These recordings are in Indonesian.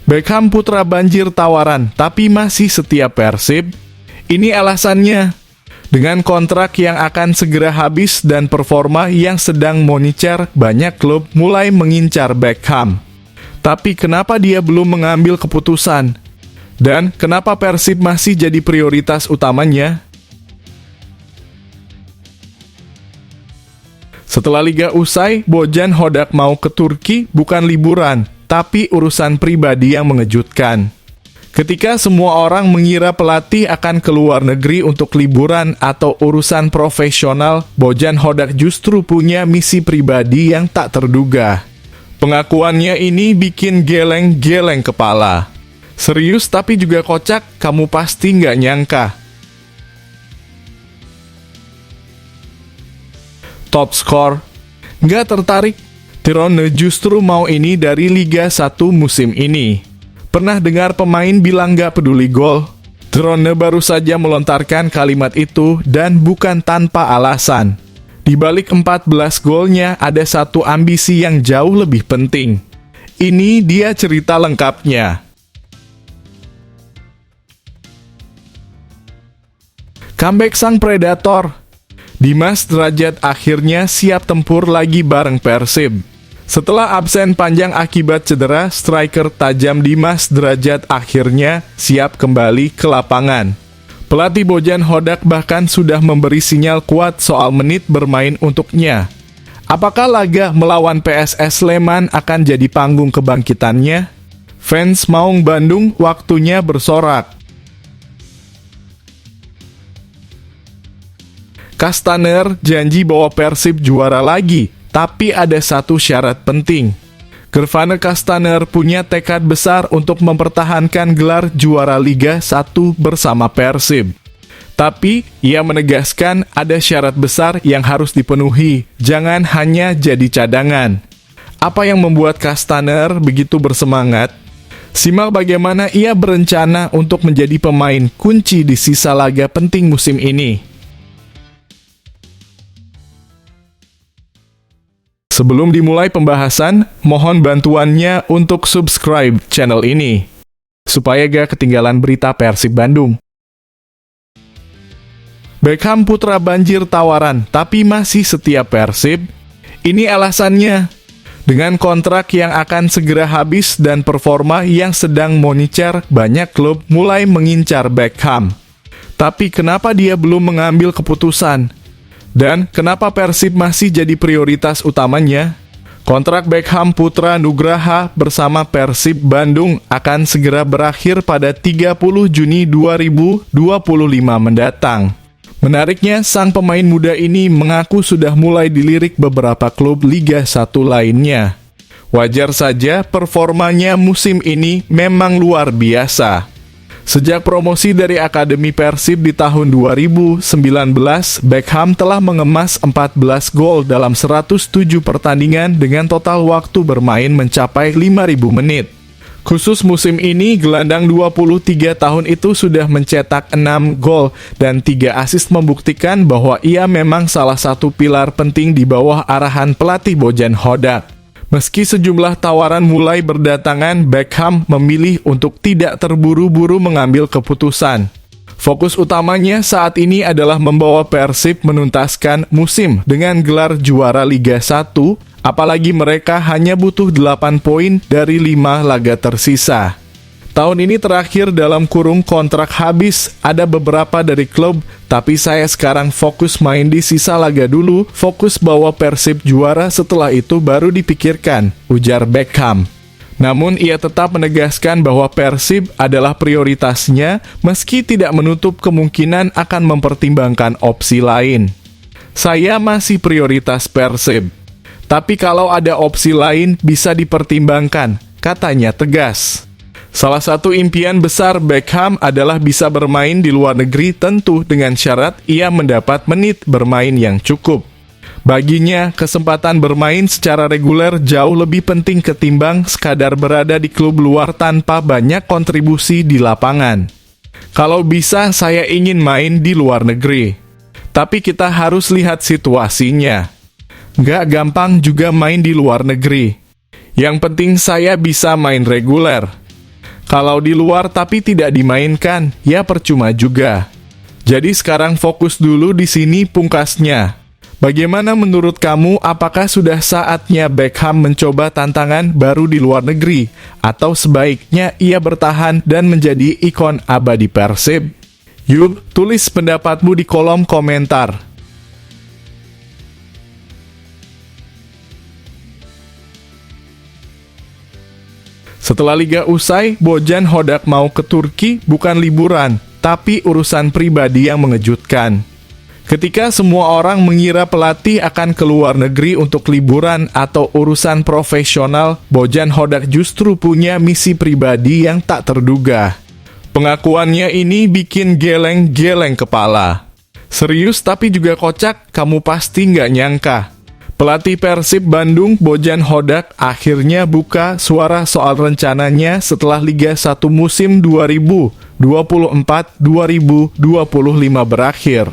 Beckham putra banjir tawaran, tapi masih setia Persib? Ini alasannya. Dengan kontrak yang akan segera habis dan performa yang sedang moncer, banyak klub mulai mengincar Beckham. Tapi kenapa dia belum mengambil keputusan? Dan kenapa Persib masih jadi prioritas utamanya? Setelah liga usai, Bojan Hodak mau ke Turki bukan liburan, tapi urusan pribadi yang mengejutkan. Ketika semua orang mengira pelatih akan ke luar negeri untuk liburan atau urusan profesional, Bojan Hodak justru punya misi pribadi yang tak terduga. Pengakuannya ini bikin geleng-geleng kepala. Serius tapi juga kocak, kamu pasti nggak nyangka. Top skor, nggak tertarik. Tirone justru mau ini dari Liga 1 musim ini. Pernah dengar pemain bilang nggak peduli gol? Tirone baru saja melontarkan kalimat itu dan bukan tanpa alasan. Di balik 14 golnya ada satu ambisi yang jauh lebih penting. Ini dia cerita lengkapnya. Comeback sang Predator. Dimas Derajat akhirnya siap tempur lagi bareng Persib. Setelah absen panjang akibat cedera, striker tajam Dimas Derajat akhirnya siap kembali ke lapangan. Pelatih Bojan Hodak bahkan sudah memberi sinyal kuat soal menit bermain untuknya. Apakah laga melawan PSS Sleman akan jadi panggung kebangkitannya? Fans Maung Bandung waktunya bersorak. Castaner janji bawa Persib juara lagi, tapi ada satu syarat penting. Gervane Castaner punya tekad besar untuk mempertahankan gelar juara Liga 1 bersama Persib. Tapi, ia menegaskan ada syarat besar yang harus dipenuhi, jangan hanya jadi cadangan. Apa yang membuat Castaner begitu bersemangat? Simak bagaimana ia berencana untuk menjadi pemain kunci di sisa laga penting musim ini. Sebelum dimulai pembahasan, mohon bantuannya untuk subscribe channel ini, supaya gak ketinggalan berita Persib Bandung. Beckham putra banjir tawaran, tapi masih setia Persib? Ini alasannya. Dengan kontrak yang akan segera habis dan performa yang sedang moncer, banyak klub mulai mengincar Beckham. Tapi kenapa dia belum mengambil keputusan? Dan kenapa Persib masih jadi prioritas utamanya? Kontrak Beckham putra Nugraha bersama Persib Bandung akan segera berakhir pada 30 Juni 2025 mendatang. Menariknya, sang pemain muda ini mengaku sudah mulai dilirik beberapa klub Liga 1 lainnya. Wajar saja performanya musim ini memang luar biasa. Sejak promosi dari Akademi Persib di tahun 2019, Beckham telah mengemas 14 gol dalam 107 pertandingan dengan total waktu bermain mencapai 5.000 menit. Khusus musim ini, gelandang 23 tahun itu sudah mencetak 6 gol dan 3 assist membuktikan bahwa ia memang salah satu pilar penting di bawah arahan pelatih Bojan Hodak. Meski sejumlah tawaran mulai berdatangan, Beckham memilih untuk tidak terburu-buru mengambil keputusan. Fokus utamanya saat ini adalah membawa Persib menuntaskan musim dengan gelar juara Liga 1, apalagi mereka hanya butuh 8 poin dari 5 laga tersisa. Tahun ini terakhir dalam kurung kontrak habis, ada beberapa dari klub, tapi saya sekarang fokus main di sisa laga dulu, fokus bawa Persib juara, setelah itu baru dipikirkan, ujar Beckham. Namun ia tetap menegaskan bahwa Persib adalah prioritasnya, meski tidak menutup kemungkinan akan mempertimbangkan opsi lain. Saya masih prioritas Persib, tapi kalau ada opsi lain bisa dipertimbangkan, katanya tegas. Salah satu impian besar Beckham adalah bisa bermain di luar negeri, tentu dengan syarat ia mendapat menit bermain yang cukup. Baginya, kesempatan bermain secara reguler jauh lebih penting ketimbang sekadar berada di klub luar tanpa banyak kontribusi di lapangan. Kalau bisa, saya ingin main di luar negeri. Tapi kita harus lihat situasinya. Nggak gampang juga main di luar negeri. Yang penting saya bisa main reguler. Kalau di luar tapi tidak dimainkan, ya percuma juga. Jadi sekarang fokus dulu di sini pungkasnya. Bagaimana menurut kamu, apakah sudah saatnya Beckham mencoba tantangan baru di luar negeri? Atau sebaiknya ia bertahan dan menjadi ikon abadi Persib? Yuk, tulis pendapatmu di kolom komentar. Setelah liga usai, Bojan Hodak mau ke Turki bukan liburan, tapi urusan pribadi yang mengejutkan. Ketika semua orang mengira pelatih akan ke luar negeri untuk liburan atau urusan profesional, Bojan Hodak justru punya misi pribadi yang tak terduga. Pengakuannya ini bikin geleng-geleng kepala. Serius tapi juga kocak, kamu pasti nggak nyangka. Pelatih Persib Bandung, Bojan Hodak, akhirnya buka suara soal rencananya setelah Liga 1 musim 2024-2025 berakhir.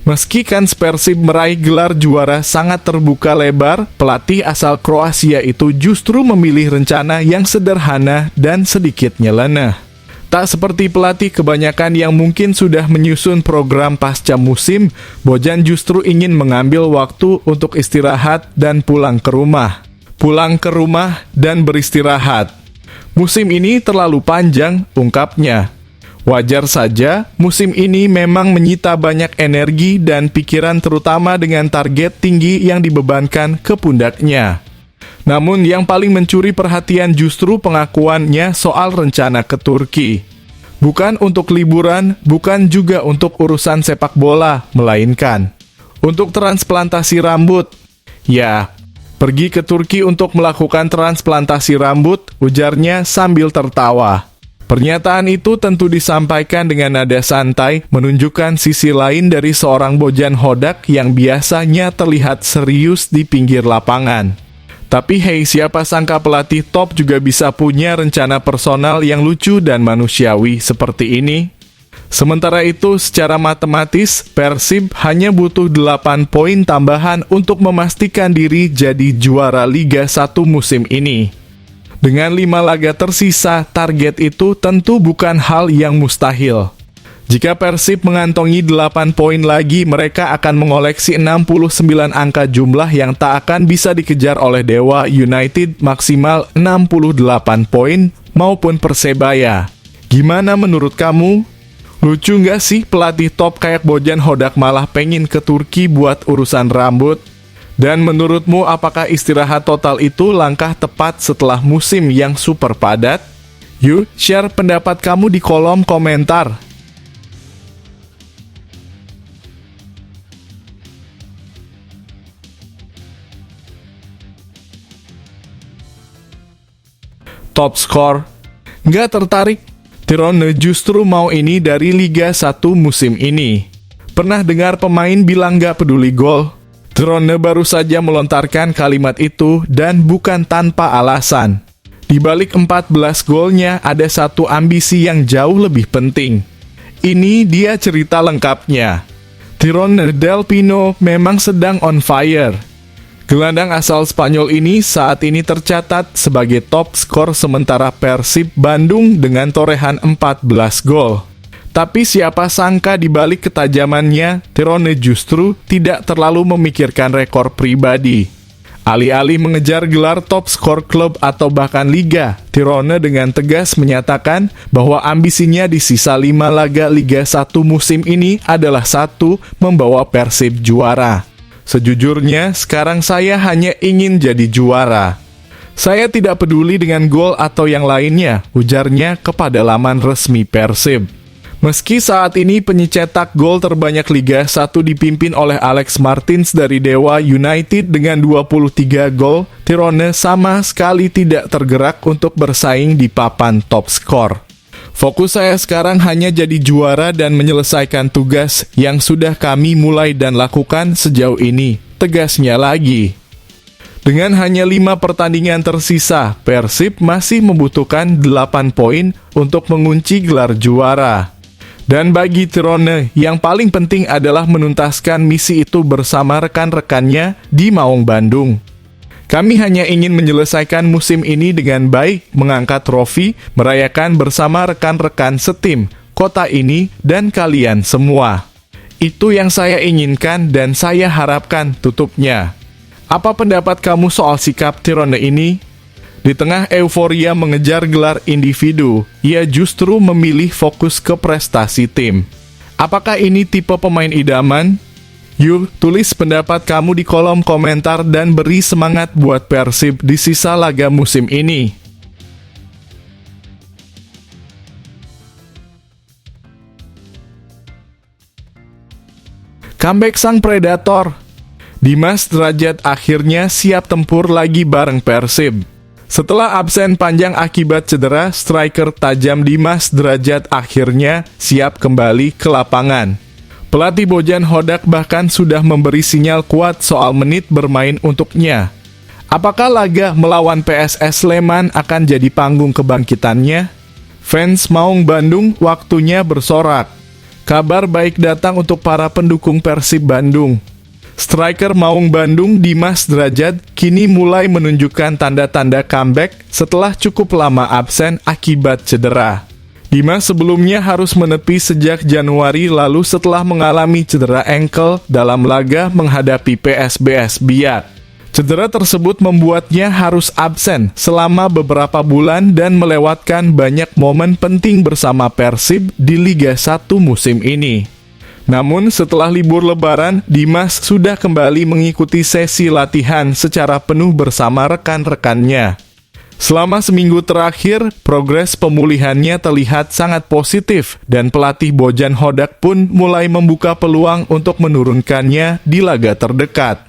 Meski Kans Persib meraih gelar juara sangat terbuka lebar, pelatih asal Kroasia itu justru memilih rencana yang sederhana dan sedikit nyeleneh. Tak seperti pelatih kebanyakan yang mungkin sudah menyusun program pasca musim, Bojan justru ingin mengambil waktu untuk istirahat dan pulang ke rumah. Pulang ke rumah dan beristirahat. Musim ini terlalu panjang, ungkapnya. Wajar saja, musim ini memang menyita banyak energi dan pikiran terutama dengan target tinggi yang dibebankan ke pundaknya. Namun yang paling mencuri perhatian justru pengakuannya soal rencana ke Turki. Bukan untuk liburan, bukan juga untuk urusan sepak bola, melainkan untuk transplantasi rambut. Ya, pergi ke Turki untuk melakukan transplantasi rambut, ujarnya sambil tertawa. Pernyataan itu tentu disampaikan dengan nada santai, menunjukkan sisi lain dari seorang Bojan Hodak yang biasanya terlihat serius di pinggir lapangan. Tapi hey, siapa sangka pelatih top juga bisa punya rencana personal yang lucu dan manusiawi seperti ini? Sementara itu, secara matematis, Persib hanya butuh 8 poin tambahan untuk memastikan diri jadi juara Liga 1 musim ini. Dengan 5 laga tersisa, target itu tentu bukan hal yang mustahil. Jika Persib mengantongi 8 poin lagi, mereka akan mengoleksi 69 angka jumlah yang tak akan bisa dikejar oleh Dewa United maksimal 68 poin maupun Persebaya. Gimana menurut kamu? Lucu nggak sih pelatih top kayak Bojan Hodak malah pengen ke Turki buat urusan rambut? Dan menurutmu apakah istirahat total itu langkah tepat setelah musim yang super padat? Yuk, share pendapat kamu di kolom komentar. Top skor. Nggak tertarik? Tirone justru mau ini dari Liga 1 musim ini. Pernah dengar pemain bilang nggak peduli gol? Tirone baru saja melontarkan kalimat itu dan bukan tanpa alasan. Di balik 14 golnya ada satu ambisi yang jauh lebih penting. Ini dia cerita lengkapnya. Tirone Del Pino memang sedang on fire. Gelandang asal Spanyol ini saat ini tercatat sebagai top skor sementara Persib Bandung dengan torehan 14 gol. Tapi siapa sangka di balik ketajamannya, Tirone justru tidak terlalu memikirkan rekor pribadi. Alih-alih mengejar gelar top skor klub atau bahkan liga, Tirone dengan tegas menyatakan bahwa ambisinya di sisa 5 laga Liga 1 musim ini adalah satu, membawa Persib juara. Sejujurnya, sekarang saya hanya ingin jadi juara. Saya tidak peduli dengan gol atau yang lainnya, ujarnya kepada laman resmi Persib. Meski saat ini pencetak gol terbanyak Liga 1 dipimpin oleh Alex Martins dari Dewa United dengan 23 gol, Tirone sama sekali tidak tergerak untuk bersaing di papan top skor. Fokus saya sekarang hanya jadi juara dan menyelesaikan tugas yang sudah kami mulai dan lakukan sejauh ini, tegasnya lagi. Dengan hanya 5 pertandingan tersisa, Persib masih membutuhkan 8 poin untuk mengunci gelar juara. Dan bagi Tirone, yang paling penting adalah menuntaskan misi itu bersama rekan-rekannya di Maung Bandung. Kami hanya ingin menyelesaikan musim ini dengan baik, mengangkat trofi, merayakan bersama rekan-rekan setim, kota ini, dan kalian semua. Itu yang saya inginkan dan saya harapkan, tutupnya. Apa pendapat kamu soal sikap Tirone ini? Di tengah euforia mengejar gelar individu, ia justru memilih fokus ke prestasi tim. Apakah ini tipe pemain idaman? Yuk, tulis pendapat kamu di kolom komentar dan beri semangat buat Persib di sisa laga musim ini. Comeback sang Predator. Dimas Drajat akhirnya siap tempur lagi bareng Persib. Setelah absen panjang akibat cedera, striker tajam Dimas Drajat akhirnya siap kembali ke lapangan. Pelatih Bojan Hodak bahkan sudah memberi sinyal kuat soal menit bermain untuknya. Apakah laga melawan PSS Sleman akan jadi panggung kebangkitannya? Fans Maung Bandung waktunya bersorak. Kabar baik datang untuk para pendukung Persib Bandung. Striker Maung Bandung Dimas Drajat kini mulai menunjukkan tanda-tanda comeback setelah cukup lama absen akibat cedera. Dimas sebelumnya harus menepi sejak Januari lalu setelah mengalami cedera ankle dalam laga menghadapi PSBS Biak. Cedera tersebut membuatnya harus absen selama beberapa bulan dan melewatkan banyak momen penting bersama Persib di Liga 1 musim ini. Namun setelah libur lebaran, Dimas sudah kembali mengikuti sesi latihan secara penuh bersama rekan-rekannya. Selama seminggu terakhir, progres pemulihannya terlihat sangat positif dan pelatih Bojan Hodak pun mulai membuka peluang untuk menurunkannya di laga terdekat.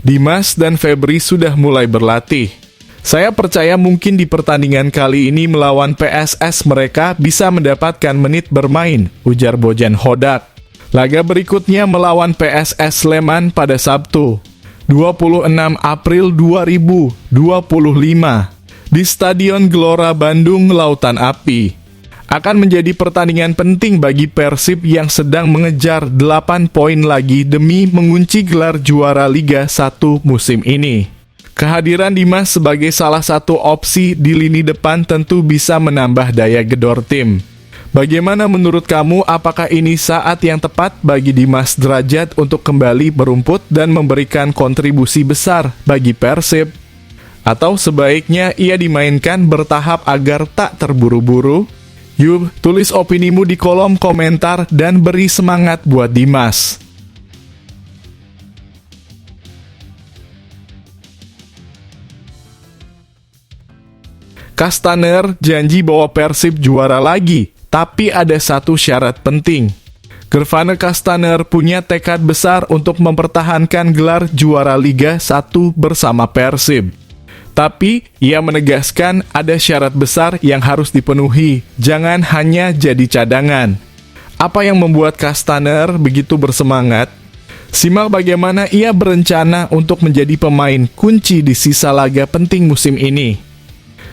Dimas dan Febri sudah mulai berlatih. Saya percaya mungkin di pertandingan kali ini melawan PSS mereka bisa mendapatkan menit bermain, ujar Bojan Hodak. Laga berikutnya melawan PSS Sleman pada Sabtu, 26 April 2025. Di Stadion Gelora Bandung Lautan Api. Akan menjadi pertandingan penting bagi Persib yang sedang mengejar 8 poin lagi demi mengunci gelar juara Liga 1 musim ini. Kehadiran Dimas sebagai salah satu opsi di lini depan tentu bisa menambah daya gedor tim. Bagaimana menurut kamu, apakah ini saat yang tepat bagi Dimas Drajat untuk kembali berumput dan memberikan kontribusi besar bagi Persib? Atau sebaiknya ia dimainkan bertahap agar tak terburu-buru? Yuk, tulis opinimu di kolom komentar dan beri semangat buat Dimas. Castaner janji bawa Persib juara lagi, tapi ada satu syarat penting. Gervane Castaner punya tekad besar untuk mempertahankan gelar juara Liga 1 bersama Persib. Tapi, ia menegaskan ada syarat besar yang harus dipenuhi, jangan hanya jadi cadangan. Apa yang membuat Castaner begitu bersemangat? Simak bagaimana ia berencana untuk menjadi pemain kunci di sisa laga penting musim ini.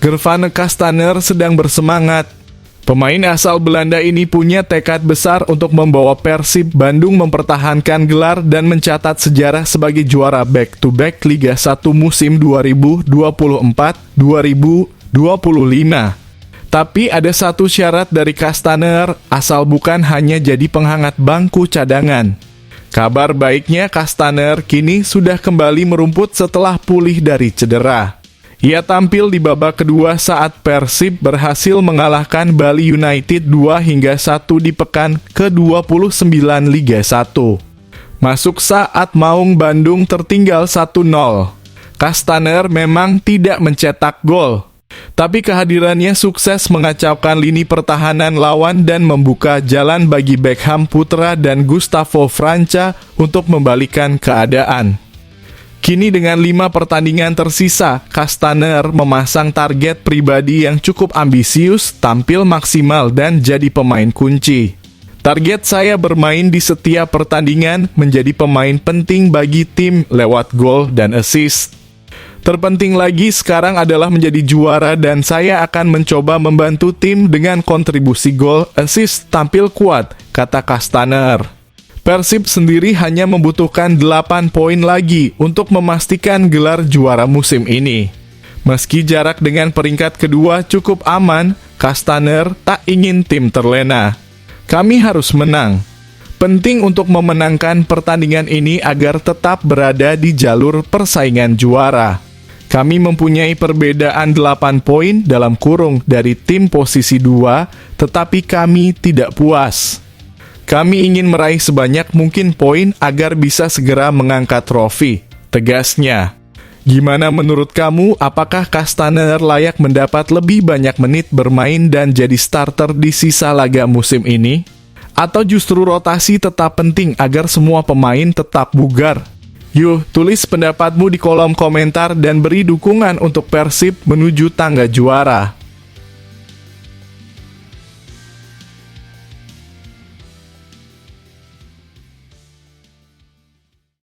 Gervane Castaner sedang bersemangat. Pemain asal Belanda ini punya tekad besar untuk membawa Persib Bandung mempertahankan gelar dan mencatat sejarah sebagai juara back-to-back Liga 1 musim 2024-2025. Tapi ada satu syarat dari Castaner, asal bukan hanya jadi penghangat bangku cadangan. Kabar baiknya Castaner kini sudah kembali merumput setelah pulih dari cedera. Ia tampil di babak kedua saat Persib berhasil mengalahkan Bali United 2-1 di pekan ke-29 Liga 1. Masuk saat Maung Bandung tertinggal 1-0. Castaner memang tidak mencetak gol, tapi kehadirannya sukses mengacaukan lini pertahanan lawan dan membuka jalan bagi Beckham Putra dan Gustavo Franca untuk membalikan keadaan. Kini dengan 5 pertandingan tersisa, Castaner memasang target pribadi yang cukup ambisius, tampil maksimal dan jadi pemain kunci. Target saya bermain di setiap pertandingan, menjadi pemain penting bagi tim lewat gol dan assist. Terpenting lagi sekarang adalah menjadi juara dan saya akan mencoba membantu tim dengan kontribusi gol, assist, tampil kuat, kata Castaner. Persib sendiri hanya membutuhkan 8 poin lagi untuk memastikan gelar juara musim ini. Meski jarak dengan peringkat kedua cukup aman, Castaner tak ingin tim terlena. Kami harus menang. Penting untuk memenangkan pertandingan ini agar tetap berada di jalur persaingan juara. Kami mempunyai perbedaan 8 poin dalam kurung dari tim posisi 2, tetapi kami tidak puas. Kami ingin meraih sebanyak mungkin poin agar bisa segera mengangkat trofi, tegasnya. Gimana menurut kamu, apakah Castaner layak mendapat lebih banyak menit bermain dan jadi starter di sisa laga musim ini? Atau justru rotasi tetap penting agar semua pemain tetap bugar? Yuk, tulis pendapatmu di kolom komentar dan beri dukungan untuk Persib menuju tangga juara.